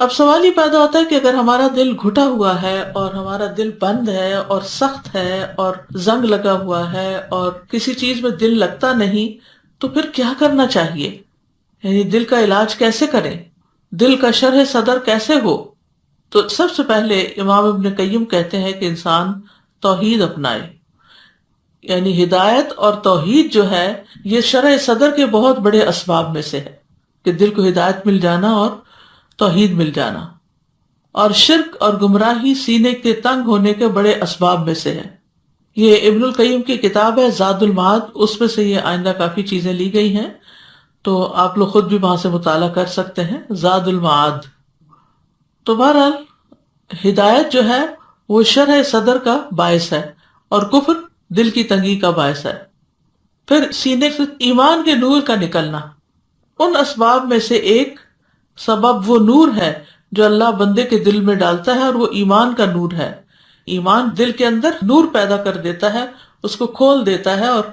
اب سوال یہ پیدا ہوتا ہے کہ اگر ہمارا دل گھٹا ہوا ہے اور ہمارا دل بند ہے اور سخت ہے اور زنگ لگا ہوا ہے اور کسی چیز میں دل لگتا نہیں، تو پھر کیا کرنا چاہیے؟ یعنی دل کا علاج کیسے کریں؟ دل کا شرح صدر کیسے ہو؟ تو سب سے پہلے امام ابن قیم کہتے ہیں کہ انسان توحید اپنائے. یعنی ہدایت اور توحید جو ہے یہ شرح صدر کے بہت بڑے اسباب میں سے ہے کہ دل کو ہدایت مل جانا اور توحید مل جانا. اور شرک اور گمراہی سینے کے تنگ ہونے کے بڑے اسباب میں سے ہے. یہ ابن القیم کی کتاب ہے زاد المعاد، اس میں سے یہ آئندہ کافی چیزیں لی گئی ہیں، تو آپ لوگ خود بھی وہاں سے مطالعہ کر سکتے ہیں، زاد المعاد. تو بہرحال ہدایت جو ہے وہ شرح صدر کا باعث ہے اور کفر دل کی تنگی کا باعث ہے. پھر سینے سے ایمان کے نور کا نکلنا، ان اسباب میں سے ایک سبب وہ نور ہے جو اللہ بندے کے دل میں ڈالتا ہے، اور وہ ایمان کا نور ہے. ایمان دل کے اندر نور پیدا کر دیتا ہے، اس کو کھول دیتا ہے اور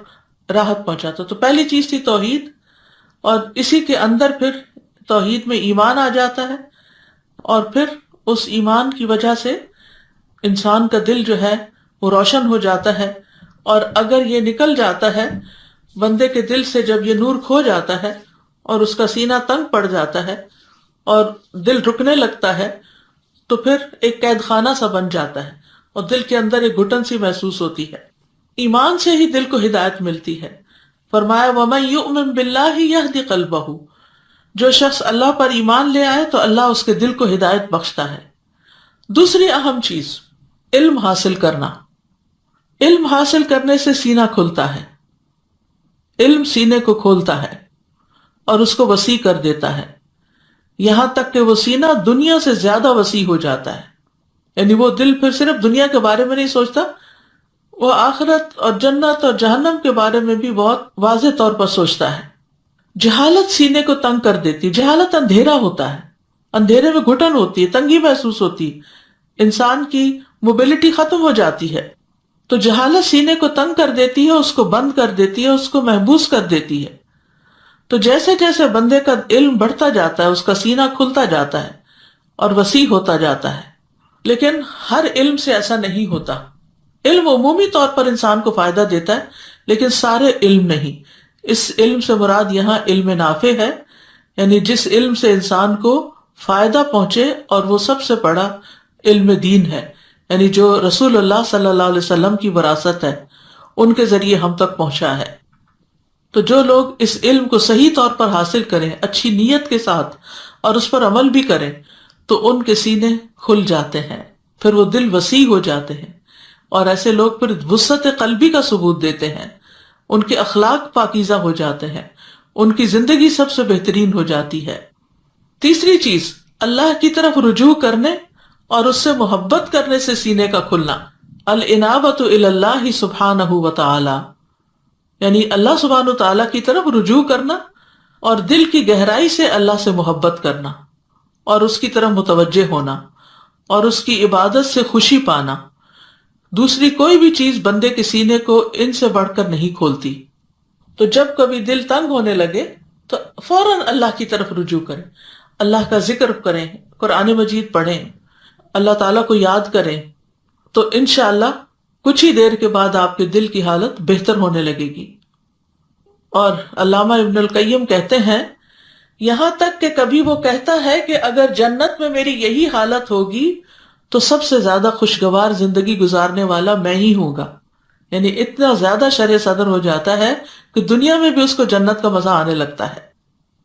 راحت پہنچاتا ہے. تو پہلی چیز تھی توحید، اور اسی کے اندر پھر توحید میں ایمان آ جاتا ہے، اور پھر اس ایمان کی وجہ سے انسان کا دل جو ہے وہ روشن ہو جاتا ہے. اور اگر یہ نکل جاتا ہے بندے کے دل سے، جب یہ نور کھو جاتا ہے اور اس کا سینہ تنگ پڑ جاتا ہے اور دل رکنے لگتا ہے، تو پھر ایک قید خانہ سا بن جاتا ہے اور دل کے اندر ایک گھٹن سی محسوس ہوتی ہے. ایمان سے ہی دل کو ہدایت ملتی ہے. فرمایا وَمَن يُؤْمِن بِاللَّهِ يَهْدِ قَلْبَهُ، جو شخص اللہ پر ایمان لے آئے تو اللہ اس کے دل کو ہدایت بخشتا ہے. دوسری اہم چیز علم حاصل کرنا. علم حاصل کرنے سے سینہ کھلتا ہے. علم سینے کو کھولتا ہے اور اس کو وسیع کر دیتا ہے، یہاں تک کہ وہ سینہ دنیا سے زیادہ وسیع ہو جاتا ہے. یعنی وہ دل پھر صرف دنیا کے بارے میں نہیں سوچتا، وہ آخرت اور جنت اور جہنم کے بارے میں بھی بہت واضح طور پر سوچتا ہے. جہالت سینے کو تنگ کر دیتی. جہالت اندھیرا ہوتا ہے، اندھیرے میں گھٹن ہوتی ہے، تنگی محسوس ہوتی، انسان کی موبلٹی ختم ہو جاتی ہے. تو جہالت سینے کو تنگ کر دیتی ہے، اس کو بند کر دیتی ہے، اس کو محبوس کر دیتی ہے. تو جیسے جیسے بندے کا علم بڑھتا جاتا ہے اس کا سینہ کھلتا جاتا ہے اور وسیع ہوتا جاتا ہے. لیکن ہر علم سے ایسا نہیں ہوتا. علم عمومی طور پر انسان کو فائدہ دیتا ہے، لیکن سارے علم نہیں. اس علم سے مراد یہاں علم نافع ہے، یعنی جس علم سے انسان کو فائدہ پہنچے، اور وہ سب سے بڑا علم دین ہے، یعنی جو رسول اللہ صلی اللہ علیہ وسلم کی وراثت ہے، ان کے ذریعے ہم تک پہنچا ہے. تو جو لوگ اس علم کو صحیح طور پر حاصل کریں، اچھی نیت کے ساتھ، اور اس پر عمل بھی کریں، تو ان کے سینے کھل جاتے ہیں، پھر وہ دل وسیع ہو جاتے ہیں. اور ایسے لوگ پھر وسعت قلبی کا ثبوت دیتے ہیں، ان کے اخلاق پاکیزہ ہو جاتے ہیں، ان کی زندگی سب سے بہترین ہو جاتی ہے. تیسری چیز اللہ کی طرف رجوع کرنے اور اس سے محبت کرنے سے سینے کا کھلنا. الانابۃ الی اللہ سبحانہ وتعالی، یعنی اللہ سبحانہ وتعالی کی طرف رجوع کرنا اور دل کی گہرائی سے اللہ سے محبت کرنا اور اس کی طرف متوجہ ہونا اور اس کی عبادت سے خوشی پانا. دوسری کوئی بھی چیز بندے کے سینے کو ان سے بڑھ کر نہیں کھولتی. تو جب کبھی دل تنگ ہونے لگے تو فوراً اللہ کی طرف رجوع کریں، اللہ کا ذکر کریں، قرآن مجید پڑھیں، اللہ تعالیٰ کو یاد کریں، تو انشاءاللہ کچھ ہی دیر کے بعد آپ کے دل کی حالت بہتر ہونے لگے گی. اور علامہ ابن القیم کہتے ہیں یہاں تک کہ کبھی وہ کہتا ہے کہ اگر جنت میں میری یہی حالت ہوگی تو سب سے زیادہ خوشگوار زندگی گزارنے والا میں ہی ہوں گا. یعنی اتنا زیادہ شرح صدر ہو جاتا ہے کہ دنیا میں بھی اس کو جنت کا مزہ آنے لگتا ہے.